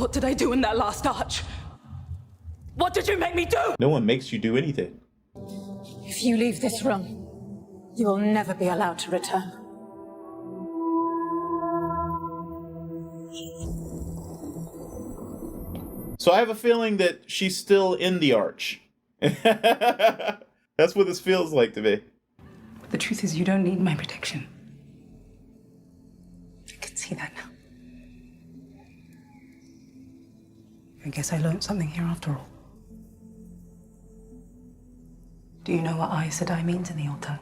What did I do in that last arch? What did you make me do? No one makes you do anything. If you leave this room, you will never be allowed to return. So I have a feeling that she's still in the arch. That's what this feels like to me. The truth is, you don't need my protection. I can see that now. I guess I learned something here after all. Do you know what Aes Sedai means in the Altar?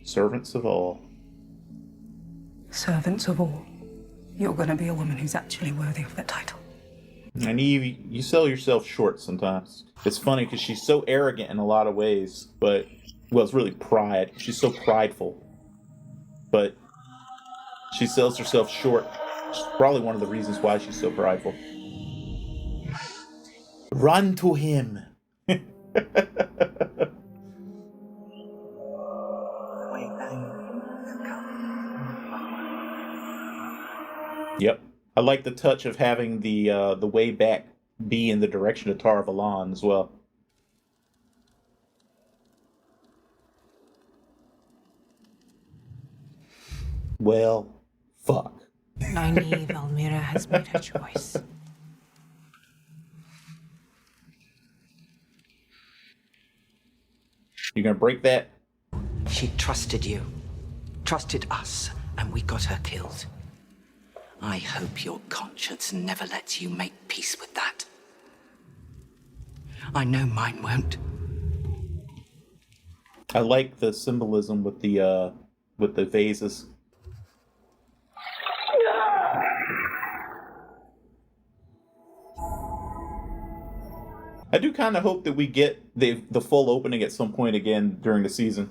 Servants of all. Servants of all. You're gonna be a woman who's actually worthy of that title. And you sell yourself short sometimes. It's funny because she's so arrogant in a lot of ways, but, well, it's really pride. She's so prideful. But she sells herself short. It's probably one of the reasons why she's so prideful. Run to him. Yep. I like the touch of having the way back be in the direction of Tar Valon as well. Well, fuck. Nynaeve Almira has made her choice. You gonna break that? She trusted you, trusted us, and we got her killed. I hope your conscience never lets you make peace with that. I know mine won't. I like the symbolism with the vases. I do kind of hope that we get the full opening at some point again during the season.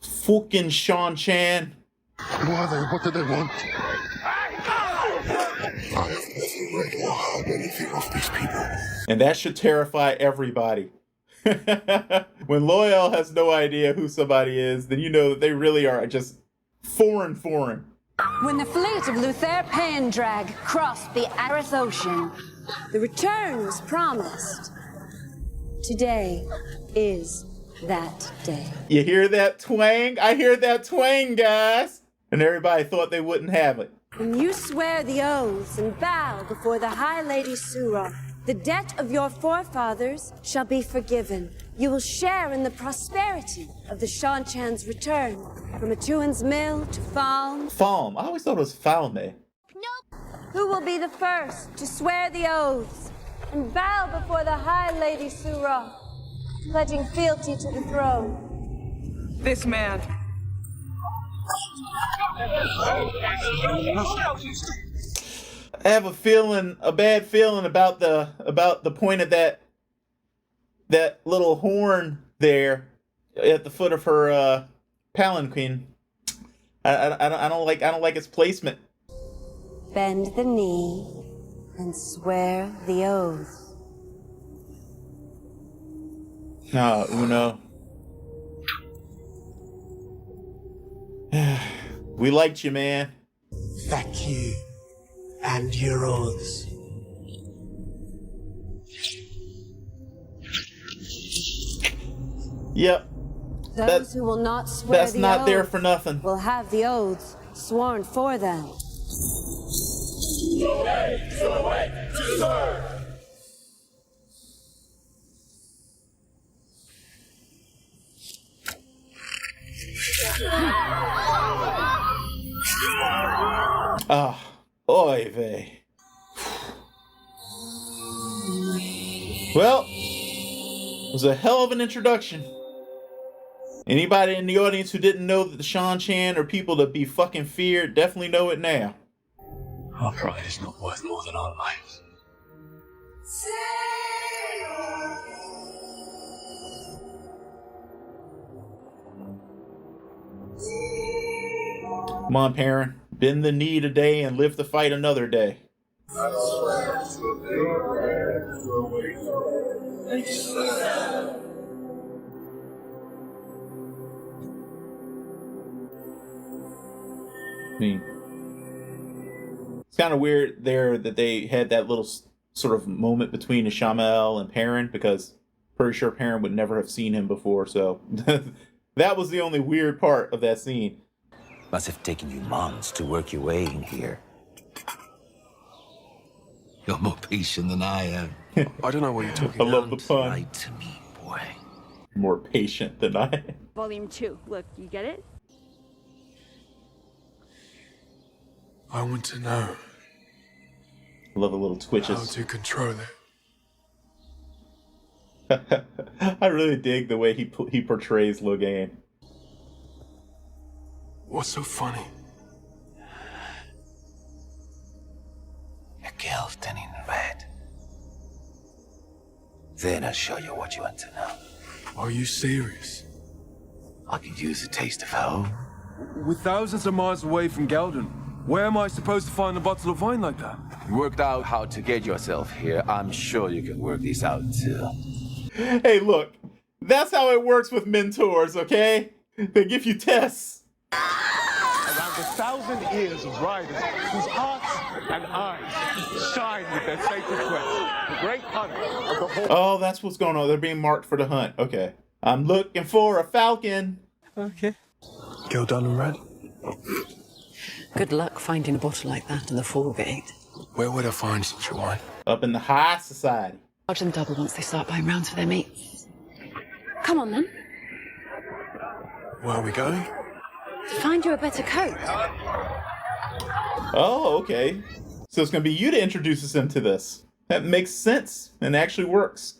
Fucking Sean Chan. Who are they? What do they want? I have never read or heard anything of these people. And that should terrify everybody. When Loyal has no idea who somebody is, then you know that they really are just foreign. When the fleet of Luther Pendrag crossed the Aryth Ocean, the return was promised. Today is that day. You hear that twang? I hear that twang, guys. And everybody thought they wouldn't have it. When you swear the oaths and bow before the High Lady Sura, the debt of your forefathers shall be forgiven. You will share in the prosperity of the Shanchan's return, from Atuan's mill to Falm. Falm. I always thought it was Falme. Who will be the first to swear the oaths and bow before the High Lady Sura, pledging fealty to the throne? This man. I have a bad feeling about the point of that little horn there at the foot of her palanquin. I don't like its placement. Bend the knee and swear the oath. No, Uno. We liked you, man. Thank you. And your oaths. Yep. Those who will not swear that's the not oath there for nothing. will have the oaths sworn for them. Ah, oy vey. Well, it was a hell of an introduction. Anybody in the audience who didn't know that the Shanchan are people to be fucking feared definitely know it now. Our pride is not worth more than our lives. Come on, Perrin. Bend the knee today and live to fight another day. kind of weird there that they had that little sort of moment between Ishamel and Perrin, because pretty sure Perrin would never have seen him before, so that was the only weird part of that scene. Must have taken you months to work your way in here. You're more patient than I am. I don't know what you're talking I love the pun. Lie to me, boy. More patient than I am. Volume 2. Look, you get it? I want to know I love the little how twitches. to control it. I really dig the way he portrays Logain. What's so funny? Your girl's turning red. Then I'll show you what you want to know. Are you serious? I could use a taste of home. We're thousands of miles away from Geldon. Where am I supposed to find a bottle of wine like that? You worked out how to get yourself here. I'm sure you can work this out too. Hey, look, that's how it works with mentors, okay? They give you tests. Around 1,000 years of riders whose hearts and eyes shine with their sacred quest. The great hunt of the whole. Oh, that's what's going on. They're being marked for the hunt. Okay. I'm looking for a falcon. Okay. Geldon and Red? Good luck finding a bottle like that in the Fall Gate. Where would I find such a wine? Up in the high society. Charge them double once they start buying rounds for their mates. Come on, then. Where are we going? To find you a better coat. Oh, okay. So it's going to be you to introduce us into this. That makes sense and actually works.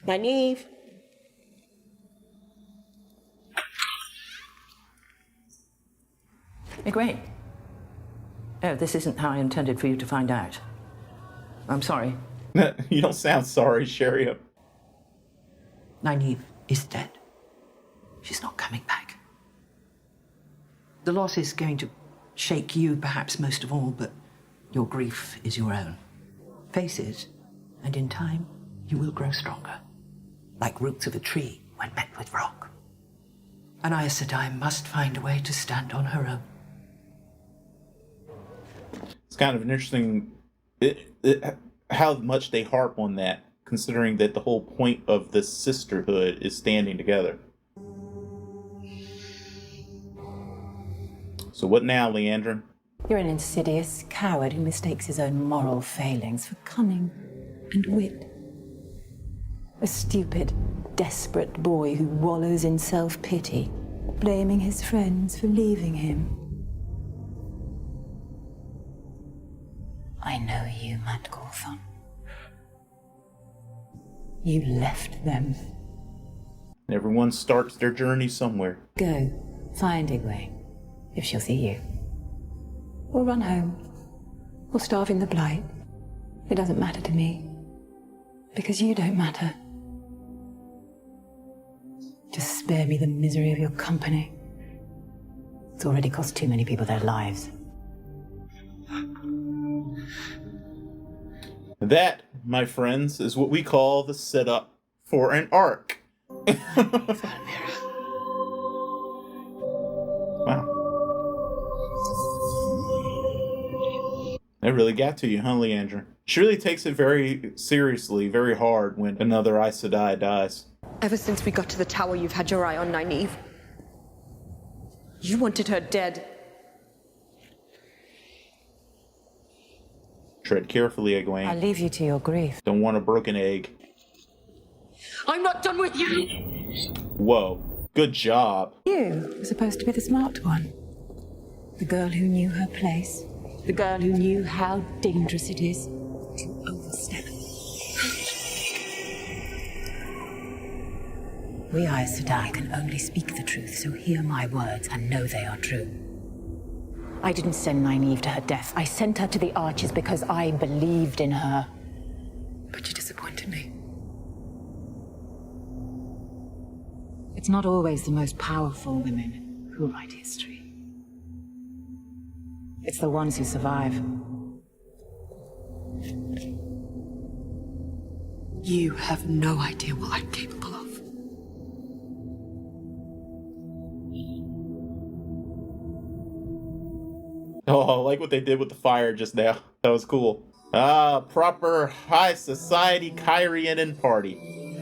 Nynaeve. Egwene. Oh, this isn't how I intended for you to find out. I'm sorry. You don't sound sorry, Sherry. Nynaeve is dead. She's not coming back. The loss is going to shake you perhaps most of all, but your grief is your own. Face it, and in time, you will grow stronger, like roots of a tree when met with rock. And Aes Sedai must find a way to stand on her own. It's kind of an interesting how much they harp on that, considering that the whole point of this sisterhood is standing together. So what now, Leandrin? You're an insidious coward who mistakes his own moral failings for cunning and wit. A stupid, desperate boy who wallows in self-pity, blaming his friends for leaving him. I know you, Matt Gawthon. You left them. Everyone starts their journey somewhere. Go, find Egwene, if she'll see you. Or run home. Or starve in the blight. It doesn't matter to me. Because you don't matter. Just spare me the misery of your company. It's already cost too many people their lives. That, my friends, is what we call the setup for an arc. Wow. That really got to you, huh, Leandra? She really takes it very seriously, very hard when another Aes Sedai dies. Ever since we got to the tower, you've had your eye on Nynaeve. You wanted her dead. Tread carefully, Egwene. I'll leave you to your grief. Don't want a broken egg. I'm not done with you! Whoa. Good job. You were supposed to be the smart one. The girl who knew her place. The girl who knew how dangerous it is to overstep. We Aes Sedai can only speak the truth, so hear my words and know they are true. I didn't send Nynaeve to her death. I sent her to the Archers because I believed in her. But you disappointed me. It's not always the most powerful women who write history. It's the ones who survive. You have no idea what I'm capable of. Oh, I like what they did with the fire just now. That was cool. Ah, proper high society Kyrian party.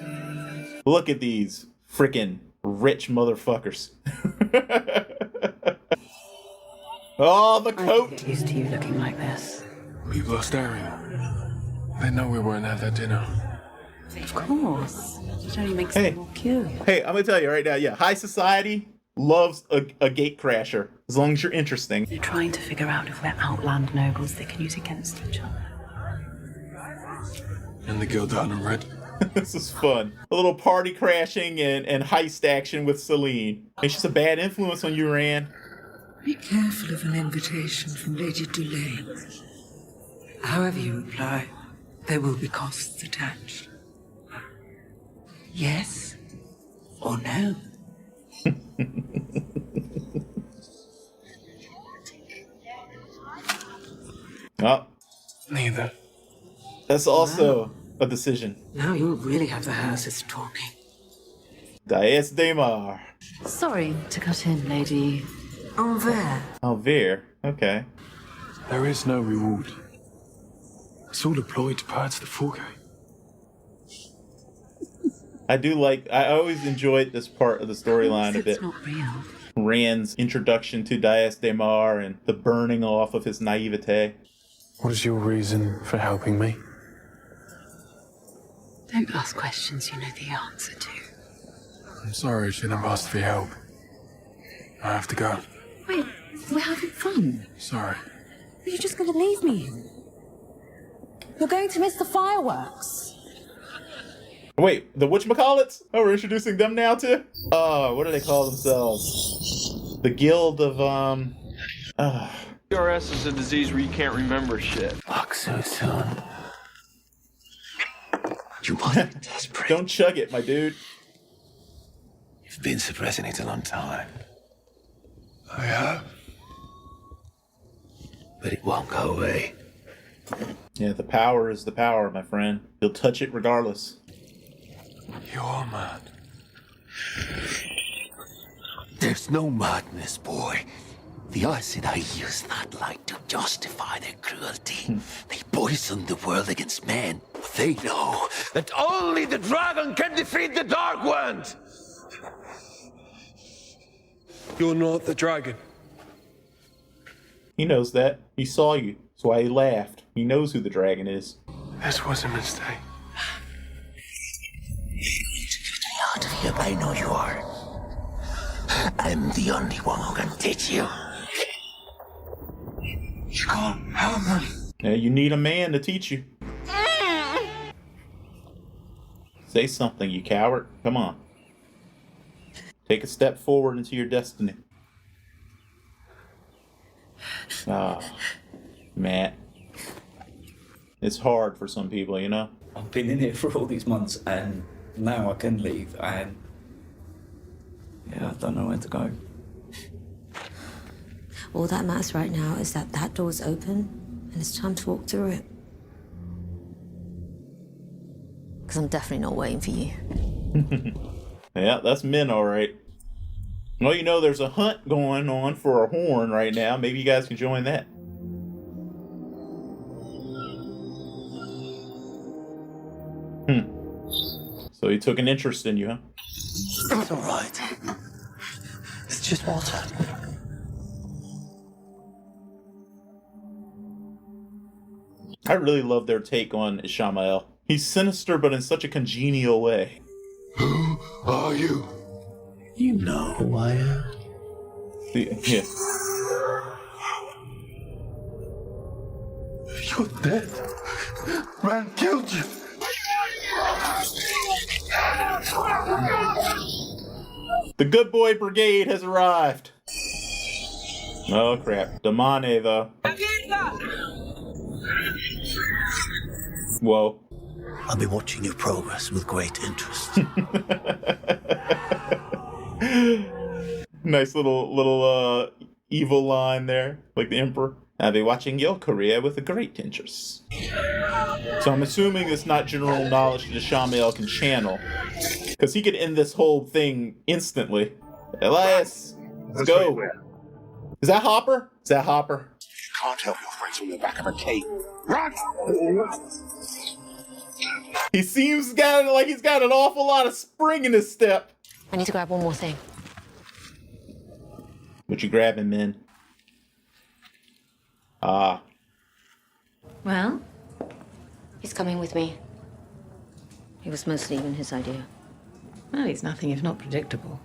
Look at these freaking rich motherfuckers. Oh, the coat! Get used to you looking like this. People are staring. They know we won't have that dinner. Of course. It only makes Hey. them more curious. Hey, I'm gonna tell you right now, yeah, high society loves a gate crasher, as long as you're interesting. They're trying to figure out if we're outland nobles they can use against each other. And the guild down in red. This is fun. A little party crashing and heist action with Celine. It's just a bad influence on you, Rand. Be careful of an invitation from Lady Dulaine. However you reply, there will be costs attached. Yes or no? Oh, Neither. that's also a decision. Now you'll really have the houses talking. Dae'mar. Sorry to cut in, Lady. Envers. Alvear. Okay. There is no reward. It's all deployed to parts the forecast. I always enjoyed this part of the storyline a bit. It's not real. Rand's introduction to Dae'mar and the burning off of his naivete. What is your reason for helping me? Don't ask questions you know the answer to. I'm sorry I shouldn't have asked for your help. I have to go. Wait, we're having fun. Sorry. Are you just going to leave me? You're going to miss the fireworks. Wait, the whatchamacallits? Oh, we're introducing them now too? Oh, what do they call themselves? The Guild of, PRS is a disease where you can't remember shit. Fuck so soon. You must be desperate. Don't chug it, my dude. You've been suppressing it a long time. I have. But it won't go away. Yeah, the power is the power, my friend. You'll touch it regardless. You're mad. There's no madness, boy. The Aes Sedai use that light to justify their cruelty. They poison the world against men. They know that only the dragon can defeat the Dark Ones. You're not the dragon. He knows that. He saw you. That's why he laughed. He knows who the dragon is. This was a mistake. Out of here, I know you are. I'm the only one who can teach you. You can't help me. Yeah, you need a man to teach you. Say something, you coward. Come on. Take a step forward into your destiny. Ah, Matt. It's hard for some people, you know? I've been in here for all these months and now I can leave and yeah, I don't know where to go. All that matters right now is that that door's open and it's time to walk through it. Because I'm definitely not waiting for you. Yeah, that's men, all right. Well, you know, there's a hunt going on for a horn right now. Maybe you guys can join that. So he took an interest in you, huh? It's all right. It's just water. I really love their take on Ishamael. He's sinister, but in such a congenial way. Who are you? You know who I am. Yeah. You're dead. Man killed you. The good boy brigade has arrived. Oh crap. Damane, though. Whoa. I'll be watching your progress with great interest. Nice little evil line there, like the Emperor. I'll be watching your career with a great interest. So I'm assuming it's not general knowledge that Ishamael can channel, because he could end this whole thing instantly. Elias, let's go. Is that Hopper? Is that Hopper? can't help your friends on the back of a cape. Run! He seems like he's got an awful lot of spring in his step. I need to grab one more thing. What you grabbing, Min? Ah. Well, he's coming with me. It was mostly even his idea. Well, he's nothing if not predictable.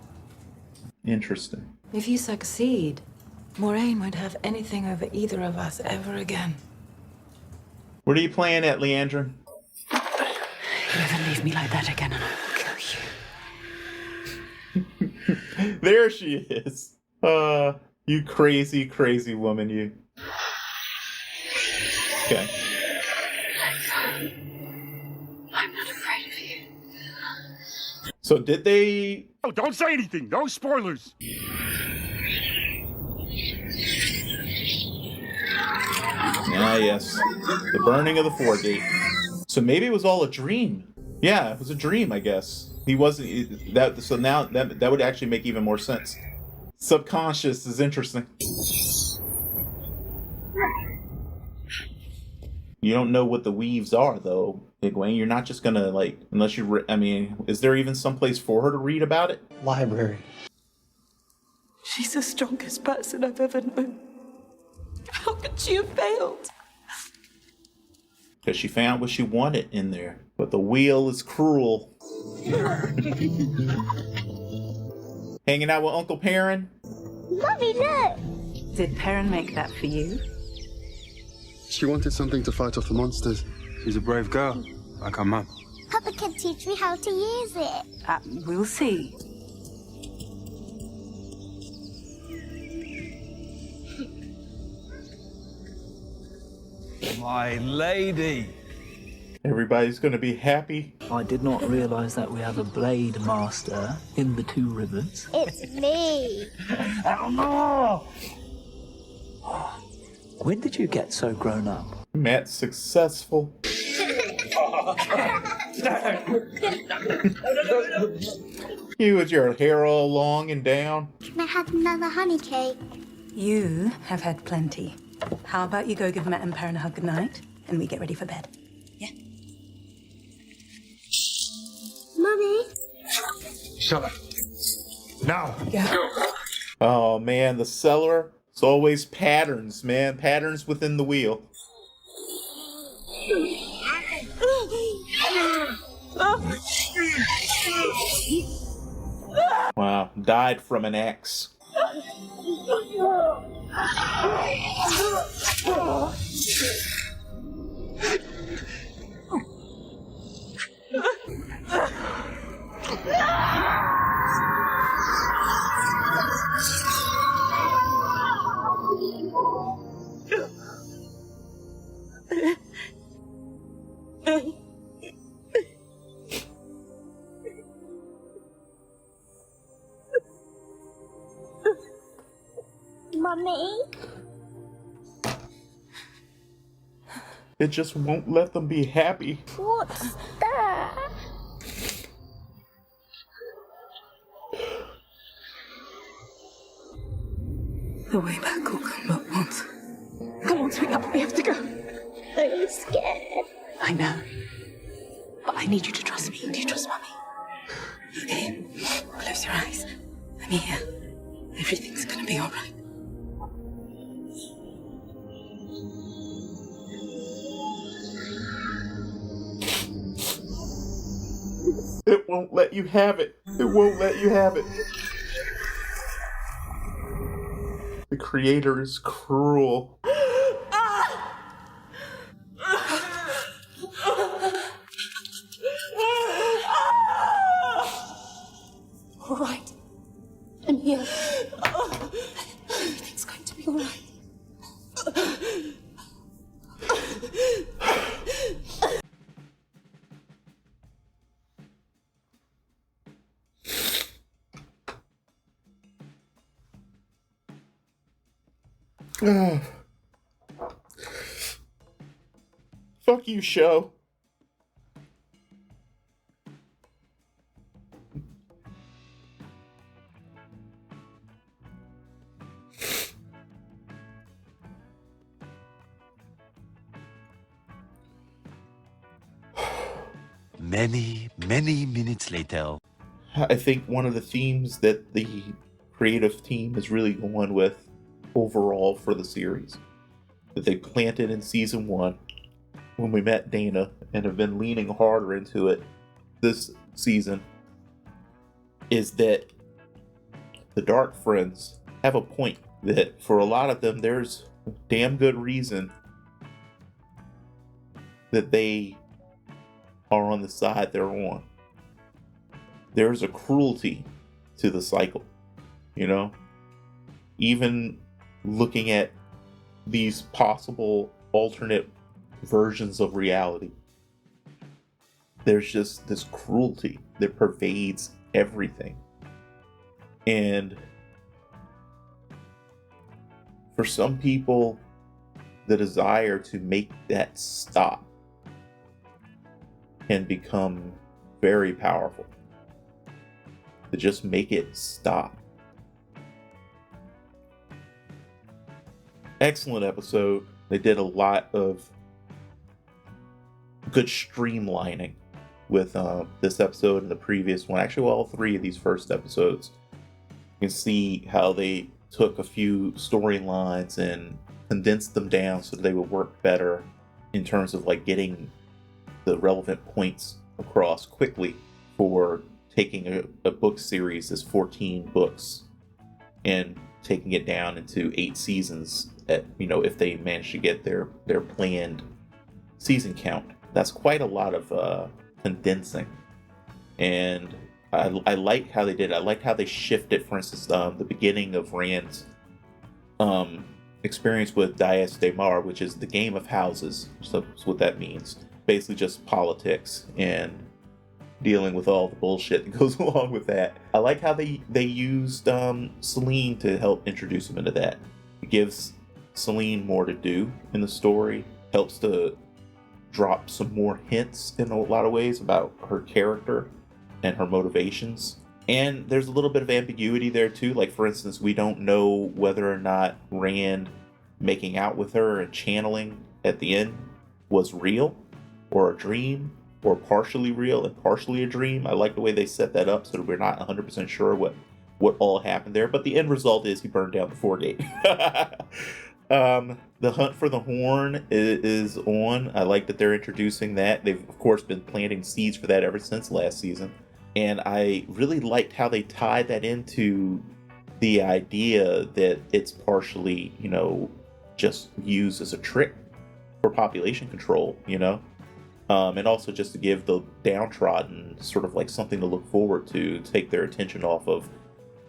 Interesting. If you succeed, Moraine won't have anything over either of us ever again. What are you playing at, Leandrin? You ever leave me like that again and I will kill you. There she is. You crazy, crazy woman, you. Okay. I'm not afraid of you. So did they... Oh, don't say anything. No spoilers. Ah, yes. The burning of the Foregate. So maybe it was all a dream. Yeah, it was a dream, I guess. He wasn't... that. So now that would actually make even more sense. Subconscious is interesting. You don't know what the weaves are, though, Egwene. You're not just gonna, like... Unless you... I mean, is there even someplace for her to read about it? Library. She's the strongest person I've ever known. How could she have failed? Because she found what she wanted in there. But the wheel is cruel. Hanging out with Uncle Perrin? Mommy, look! Did Perrin make that for you? She wanted something to fight off the monsters. She's a brave girl, like her mum. Papa can teach me how to use it. We'll see. My lady. Everybody's gonna be happy. I did not realize that we have a blade master in the Two Rivers. It's me. Oh no! When did you get so grown up? Matt's successful. You with your hair all long and down. Can I have another honey cake? You have had plenty. How about you go give Matt and Perrin a hug goodnight, and we get ready for bed? Mommy? Shut up. Now. Oh man, the cellar. It's always patterns, man. Patterns within the wheel. Wow, died from an axe. Mommy? It just won't let them be happy. What's that? The way back will come but once. Come on, sweetheart, we have to go. I'm scared. I know. But I need you to trust me. Do you trust Mommy? Okay. Close your eyes. I'm here. Everything's gonna be all right. It won't let you have it. It won't let you have it. The creator is cruel. All right. I'm here. Everything's going to be all right. Fuck you, show. many, many minutes later. I think one of the themes that the creative team is really going with overall for the series, that they planted in season 1 when we met Dana and have been leaning harder into it this season, is that the Dark Friends have a point, that for a lot of them there's damn good reason that they are on the side they're on. There's a cruelty to the cycle, you know? Even looking at these possible alternate versions of reality, there's just this cruelty that pervades everything. And for some people, the desire to make that stop can become very powerful. To just make it stop. Excellent episode. They did a lot of good streamlining with this episode and the previous one. Actually, well, all 3 of these first episodes. You can see how they took a few storylines and condensed them down so that they would work better in terms of like getting the relevant points across quickly for taking a book series that's 14 books and taking it down into 8 seasons at, you know, if they manage to get their planned season count. That's quite a lot of condensing. And I like how they did it. I like how they shifted, for instance, the beginning of Rand's experience with Dae'mar, which is the game of houses. So that's what that means. Basically just politics and dealing with all the bullshit that goes along with that. I like how they used Celine to help introduce him into that. It gives Celine more to do in the story, helps to drop some more hints in a lot of ways about her character and her motivations. And there's a little bit of ambiguity there too. Like, for instance, we don't know whether or not Rand making out with her and channeling at the end was real or a dream, or partially real and partially a dream. I like the way they set that up so that we're not 100% sure what all happened there. But the end result is he burned down the Foregate. The Hunt for the Horn is on. I like that they're introducing that. They've, of course, been planting seeds for that ever since last season. And I really liked how they tied that into the idea that it's partially, you know, just used as a trick for population control, you know? And also just to give the downtrodden sort of like something to look forward to, take their attention off of,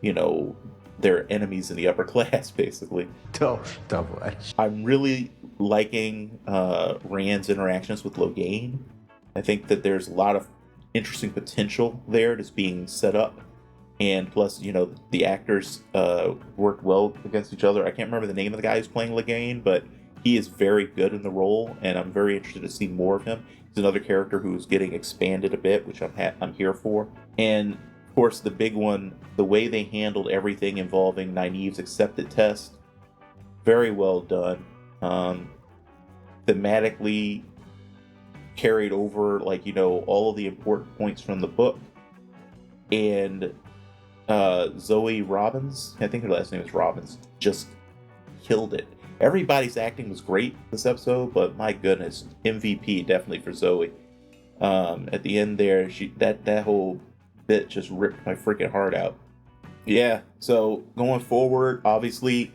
you know, their enemies in the upper class, basically. Double-edged. I'm really liking Rand's interactions with Logain. I think that there's a lot of interesting potential there that's being set up. And plus, you know, the actors worked well against each other. I can't remember the name of the guy who's playing Logain, but he is very good in the role, and I'm very interested to see more of him. He's another character who's getting expanded a bit, which I'm here for. And of course, the big one, the way they handled everything involving Nynaeve's accepted test, very well done. Thematically carried over, like, you know, all of the important points from the book. And Zoe Robbins, I think her last name is Robbins, just killed it. Everybody's acting was great this episode, but my goodness, MVP definitely for Zoe. At the end there, that whole bit just ripped my freaking heart out. Yeah, so going forward, obviously,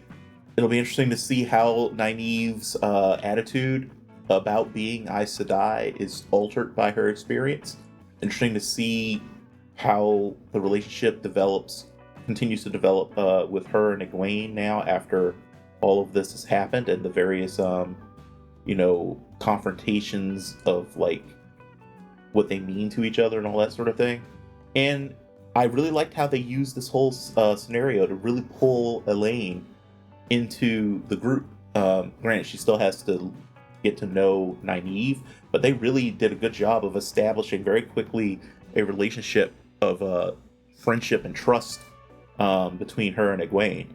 it'll be interesting to see how Nynaeve's attitude about being Aes Sedai is altered by her experience. Interesting to see how the relationship continues to develop with her and Egwene now after all of this has happened, and the various you know, confrontations of like what they mean to each other and all that sort of thing. And I really liked how they used this whole scenario to really pull Elaine into the group. Granted, she still has to get to know Nynaeve, but they really did a good job of establishing very quickly a relationship of friendship and trust between her and Egwene.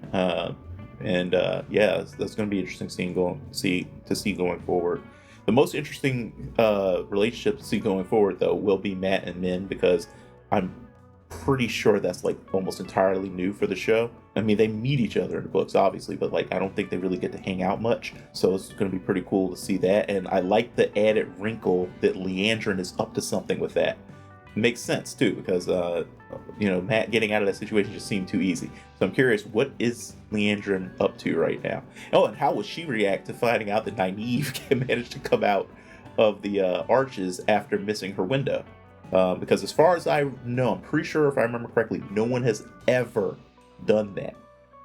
Yeah, that's going to be interesting to see going forward. The most interesting relationship to see going forward, though, will be Matt and Min, because I'm pretty sure that's like almost entirely new for the show. I mean, they meet each other in the books, obviously, but like I don't think they really get to hang out much. So it's going to be pretty cool to see that. And I like the added wrinkle that Leandrin is up to something with that. It makes sense too, because Matt getting out of that situation just seemed too easy. So I'm curious, what is Leandrin up to right now? Oh, and how will she react to finding out that Nynaeve managed to come out of the arches after missing her window? Because as far as I know, I'm pretty sure, if I remember correctly, no one has ever done that.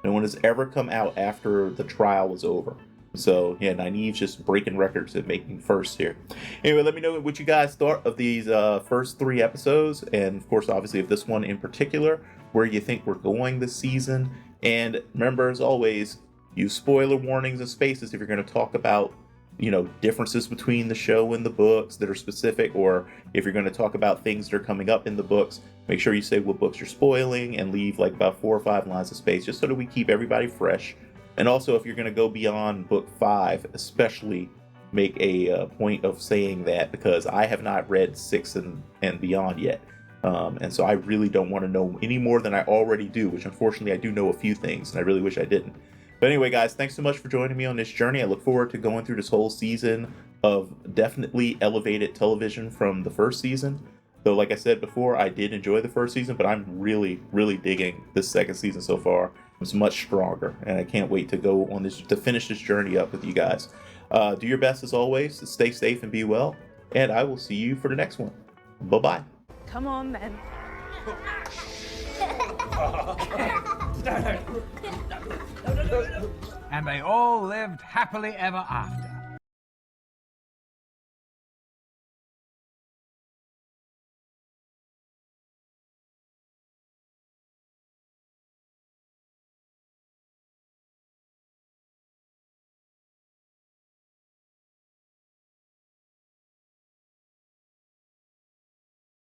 No one has ever come out after the trial was over. So yeah, Nynaeve's just breaking records and making firsts here. Anyway, let me know what you guys thought of these first 3 episodes, and of course, obviously, of this one in particular, where you think we're going this season. And remember, as always, use spoiler warnings and spaces if you're going to talk about differences between the show and the books that are specific, or if you're going to talk about things that are coming up in the books, make sure you say what books you're spoiling and leave like about 4 or 5 lines of space, just so that we keep everybody fresh. And also, if you're going to go beyond book 5, especially make a point of saying that, because I have not read 6 and beyond yet. And so I really don't want to know any more than I already do, which unfortunately I do know a few things, and I really wish I didn't. But anyway, guys, thanks so much for joining me on this journey. I look forward to going through this whole season of definitely elevated television from the first season. Though, like I said before, I did enjoy the first season, but I'm really, really digging this second season so far. It's much stronger, and I can't wait to go on this, to finish this journey up with you guys. Do your best, as always, to stay safe and be well, and I will see you for the next one. Bye-bye. Come on, then. And they all lived happily ever after.